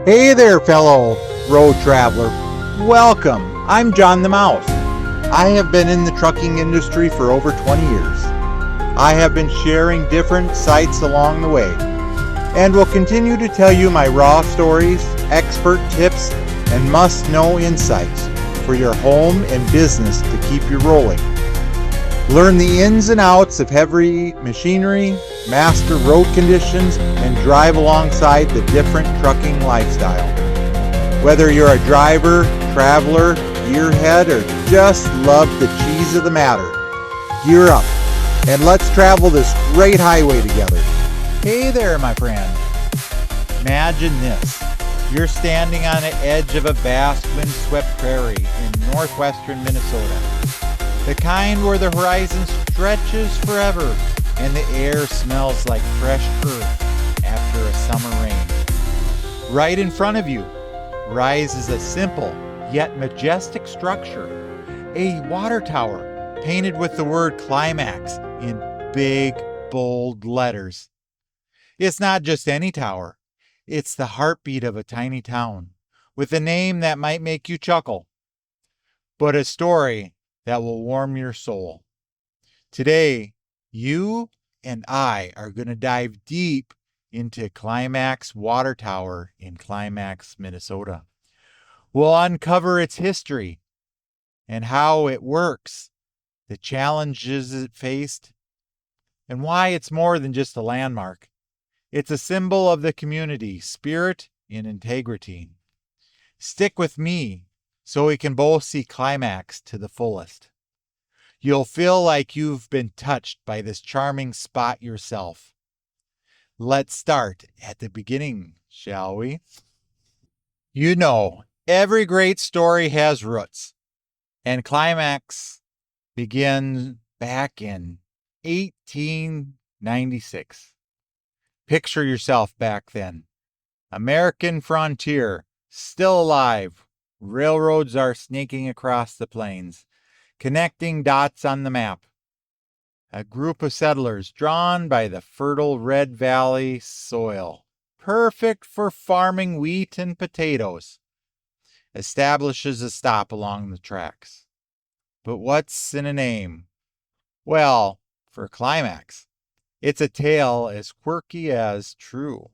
Hey there, fellow road traveler. Welcome. I'm John the Mouse. I have been in the trucking industry for over 20 years. I have been sharing different sites along the way and will continue to tell you my raw stories, expert tips, and must-know insights for your home and business to keep you rolling. Learn the ins and outs of heavy machinery, master road conditions, and drive alongside the different trucking lifestyle. Whether you're a driver, traveler, gearhead, or just love the cheese of the matter, gear up and let's travel this great highway together. Hey there, my friend. Imagine this. You're standing on the edge of a vast windswept prairie in northwestern Minnesota. The kind where the horizon stretches forever and the air smells like fresh earth after a summer rain. Right in front of you rises a simple yet majestic structure, a water tower painted with the word Climax in big, bold letters. It's not just any tower. It's the heartbeat of a tiny town with a name that might make you chuckle, but a story that will warm your soul. Today, you and I are going to dive deep into Climax Water Tower in Climax, Minnesota. We'll uncover its history and how it works, the challenges it faced, and why it's more than just a landmark. It's a symbol of the community, spirit, and integrity. Stick with me so we can both see Climax to the fullest. You'll feel like you've been touched by this charming spot yourself. Let's start at the beginning, shall we? You know, every great story has roots, and Climax began back in 1896. Picture yourself back then. American frontier, still alive. Railroads are snaking across the plains, connecting dots on the map. A group of settlers drawn by the fertile Red Valley soil, perfect for farming wheat and potatoes, establishes a stop along the tracks. But what's in a name? Well, for Climax, it's a tale as quirky as true.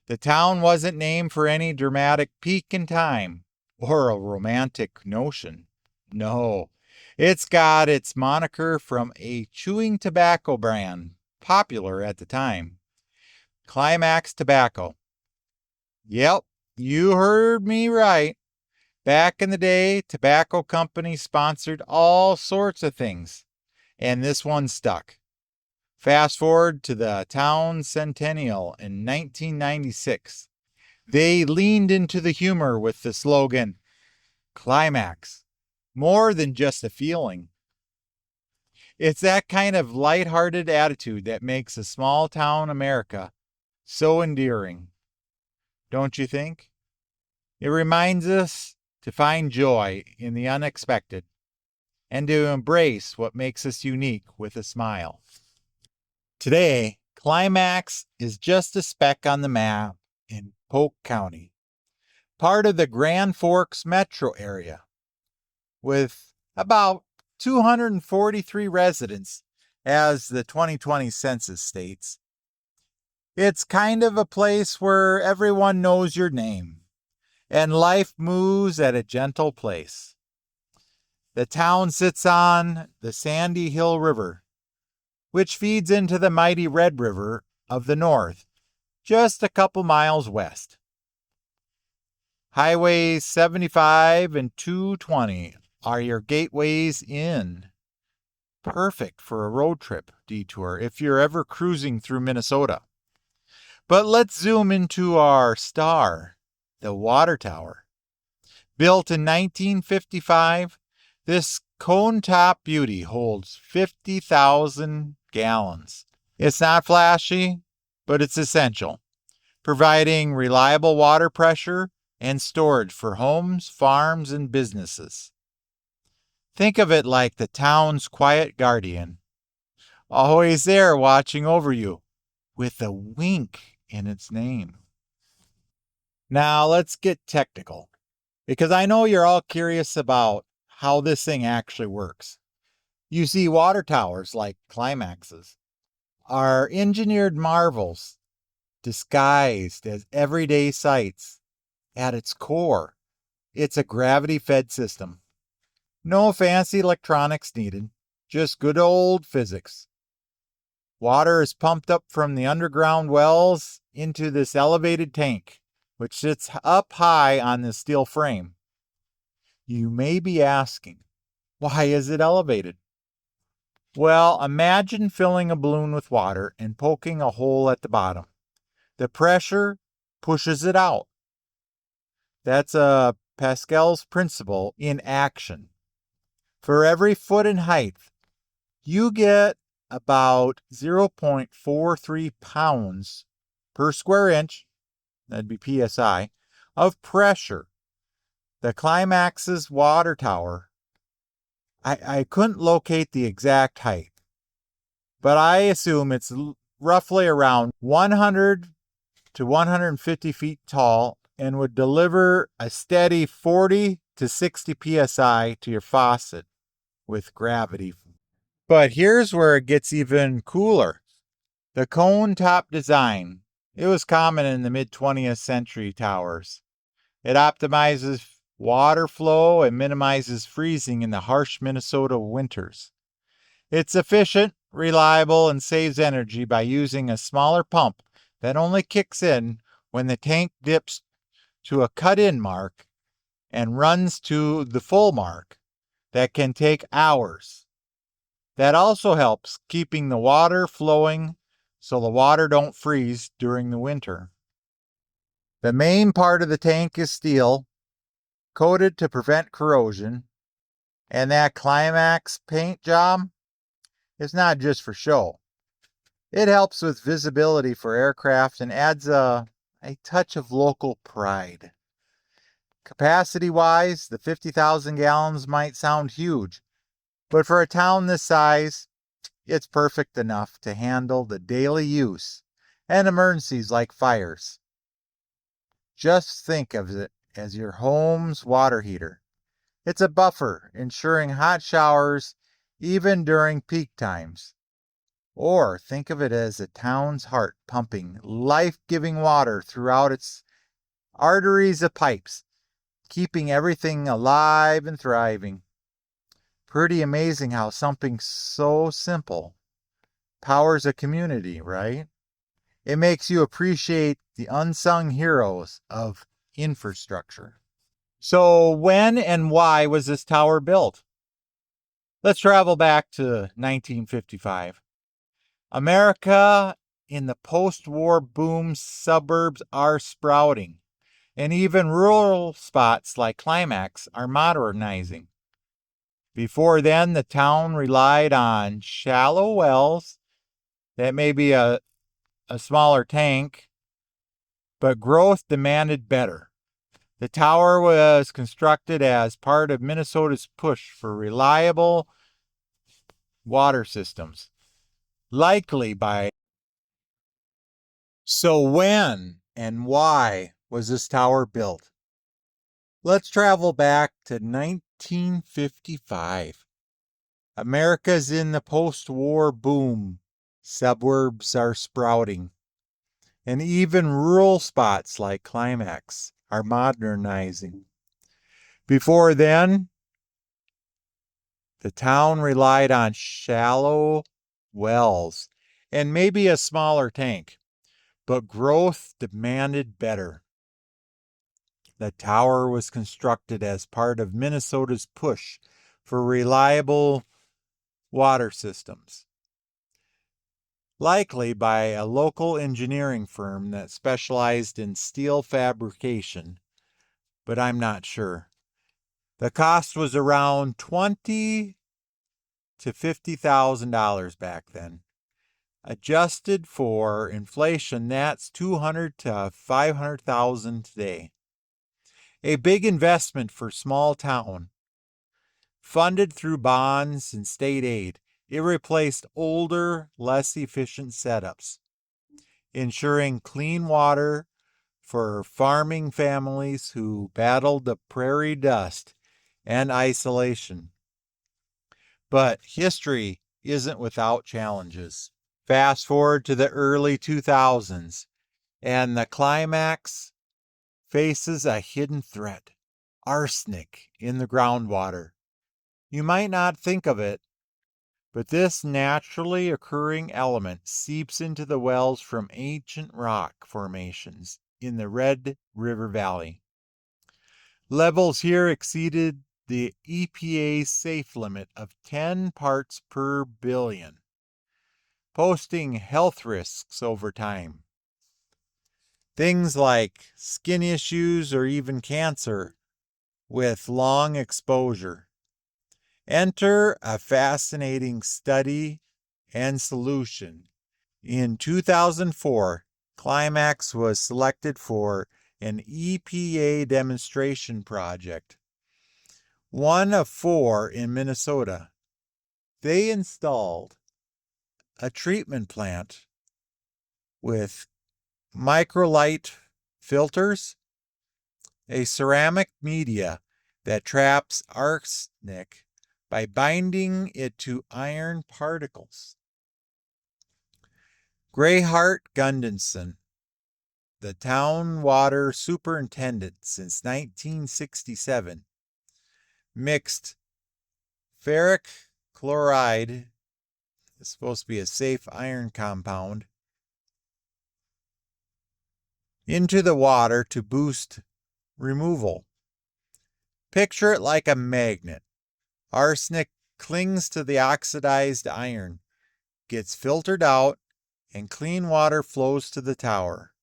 The town wasn't named for any dramatic peak in time or a romantic notion. No, it's got its moniker from a chewing tobacco brand, popular at the time. Climax Tobacco. Yep, you heard me right. Back in the day, tobacco companies sponsored all sorts of things, and this one stuck. Fast forward to the town centennial in 1996. They leaned into the humor with the slogan, Climax. More than just a feeling. It's that kind of lighthearted attitude that makes a small town America so endearing. Don't you think? It reminds us to find joy in the unexpected and to embrace what makes us unique with a smile. Today, Climax is just a speck on the map in Polk County, part of the Grand Forks metro area, with about 243 residents, as the 2020 census states. It's kind of a place where everyone knows your name, and life moves at a gentle pace. The town sits on the Sandy Hill River, which feeds into the mighty Red River of the north, just a couple miles west. Highways 75 and 220 are your gateways in. Perfect for a road trip detour if you're ever cruising through Minnesota. But let's zoom into our star, the water tower. Built in 1955, this cone-top beauty holds 50,000 gallons. It's not flashy, but it's essential, providing reliable water pressure and storage for homes, farms, and businesses. Think of it like the town's quiet guardian, always there watching over you, with a wink in its name. Now let's get technical, because I know you're all curious about how this thing actually works. You see, water towers like Climax's are engineered marvels disguised as everyday sites. At its core, it's a gravity-fed system. No fancy electronics needed, just good old physics. Water is pumped up from the underground wells into this elevated tank, which sits up high on the steel frame. You may be asking, why is it elevated? Well, imagine filling a balloon with water and poking a hole at the bottom. The pressure pushes it out. That's a Pascal's principle in action. For every foot in height, you get about 0.43 pounds per square inch, that'd be PSI, of pressure. The Climax's water tower, I couldn't locate the exact height, but I assume it's roughly around 100 to 150 feet tall and would deliver a steady 40 to 60 psi to your faucet with gravity. But here's where it gets even cooler. The cone top design. It was common in the mid-20th century towers. It optimizes water flow and minimizes freezing in the harsh Minnesota winters. It's efficient, reliable, and saves energy by using a smaller pump that only kicks in when the tank dips to a cut-in mark and runs to the full mark. That can take hours. That also helps keeping the water flowing so the water don't freeze during the winter. The main part of the tank is steel, coated to prevent corrosion, and that Climax paint job is not just for show. It helps with visibility for aircraft and adds a touch of local pride. Capacity-wise, the 50,000 gallons might sound huge, but for a town this size, it's perfect enough to handle the daily use and emergencies like fires. Just think of it as your home's water heater. It's a buffer, ensuring hot showers even during peak times. Or think of it as a town's heart pumping life-giving water throughout its arteries of pipes, keeping everything alive and thriving. Pretty amazing how something so simple powers a community, right? It makes you appreciate the unsung heroes of infrastructure. So when and why was this tower built? Let's travel back to 1955. America in the post-war boom, suburbs are sprouting, and even rural spots like Climax are modernizing. Before then, the town relied on shallow wells that may be a smaller tank, but growth demanded better. The tower was constructed as part of Minnesota's push for reliable water systems, likely by... So when and why was this tower built? Let's travel back to 1955. America's in the post-war boom. Suburbs are sprouting. And even rural spots like Climax are modernizing. Before then, the town relied on shallow wells and maybe a smaller tank, but growth demanded better. The tower was constructed as part of Minnesota's push for reliable water systems, likely by a local engineering firm that specialized in steel fabrication, but I'm not sure. The cost was around $20,000 to $50,000 back then. Adjusted for inflation, that's $200,000 to $500,000 today. A big investment for small town. Funded through bonds and state aid, it replaced older, less efficient setups, ensuring clean water for farming families who battled the prairie dust and isolation. But history isn't without challenges. Fast forward to the early 2000s, and the Climax faces a hidden threat: arsenic in the groundwater. You might not think of it, but this naturally occurring element seeps into the wells from ancient rock formations in the Red River Valley. Levels here exceeded the EPA's safe limit of 10 parts per billion, posing health risks over time. Things like skin issues or even cancer with long exposure. Enter a fascinating study and solution. In 2004, Climax was selected for an EPA demonstration project, one of 4 in Minnesota. They installed a treatment plant with microlight filters, a ceramic media that traps arsenic by binding it to iron particles. Greyhart Gunderson, the town water superintendent since 1967, mixed ferric chloride, it's supposed to be a safe iron compound, into the water to boost removal. Picture it like a magnet. Arsenic clings to the oxidized iron, gets filtered out, and clean water flows to the tower.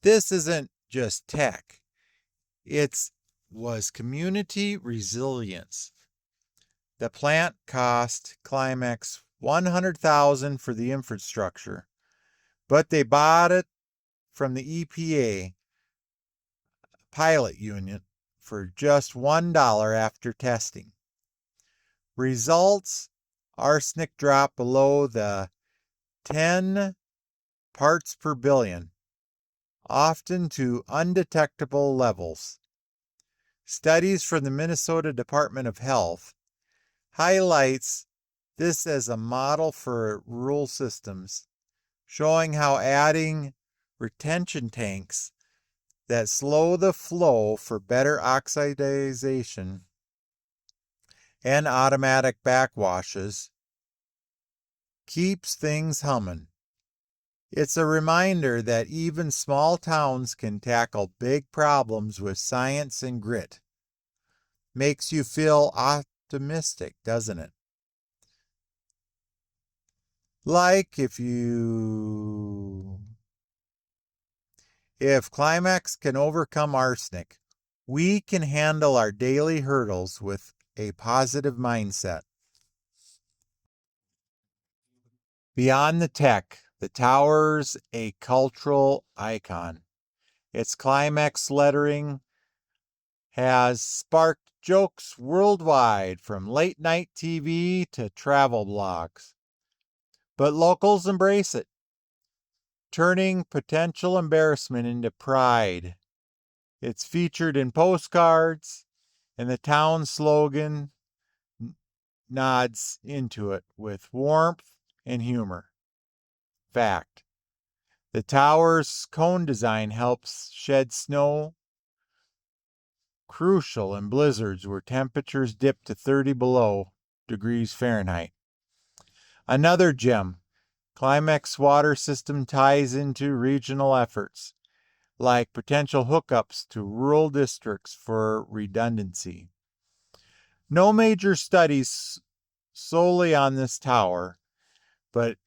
This isn't just tech. It was community resilience. The plant cost Climax $100,000 for the infrastructure, but they bought it from the EPA pilot unit for just $1 after testing. Results: arsenic dropped below the 10 parts per billion, often to undetectable levels. Studies from the Minnesota Department of Health highlights this as a model for rural systems, showing how adding retention tanks that slow the flow for better oxidization and automatic backwashes keeps things humming. It's a reminder that even small towns can tackle big problems with science and grit. Makes you feel optimistic, doesn't it? Like if Climax can overcome arsenic, we can handle our daily hurdles with a positive mindset. Beyond the tech, the tower's a cultural icon. Its Climax lettering has sparked jokes worldwide, from late night TV to travel blogs. But locals embrace it, turning potential embarrassment into pride. It's featured in postcards, and the town slogan nods into it with warmth and humor. Fact: the tower's cone design helps shed snow, crucial in blizzards where temperatures dip to 30 below degrees Fahrenheit. Another gem: Climax water system ties into regional efforts, like potential hookups to rural districts for redundancy. No major studies solely on this tower, but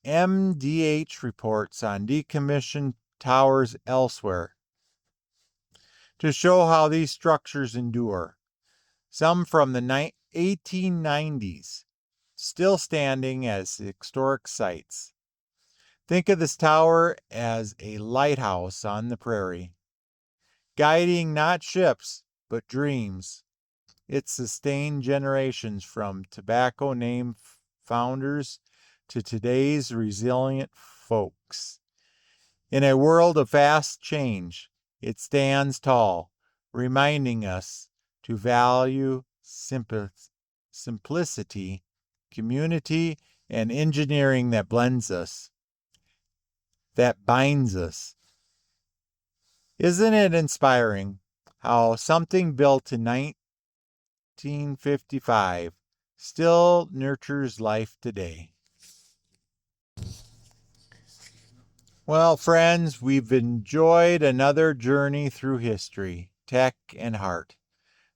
MDH reports on decommissioned towers elsewhere to show how these structures endure. Some from the 1890s, still standing as historic sites. Think of this tower as a lighthouse on the prairie, guiding not ships, but dreams. It sustained generations from tobacco name founders to today's resilient folks. In a world of fast change, it stands tall, reminding us to value simplicity, community, and engineering that blends us, that binds us. Isn't it inspiring how something built in 1955 still nurtures life today? Well, friends, we've enjoyed another journey through history, tech, and heart.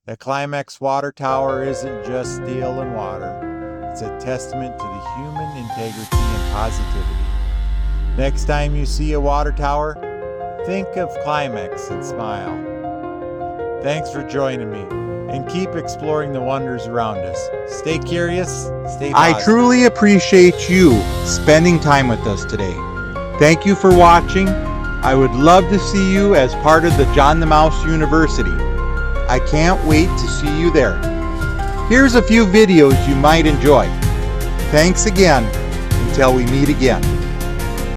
The Climax Water Tower isn't just steel and water. It's a testament to the human integrity and positivity. Next time you see a water tower, think of Climax and smile. Thanks for joining me, and keep exploring the wonders around us. Stay curious, stay positive. I truly appreciate you spending time with us today. Thank you for watching. I would love to see you as part of the John the Mouse University. I can't wait to see you there. Here's a few videos you might enjoy. Thanks again. Until we meet again.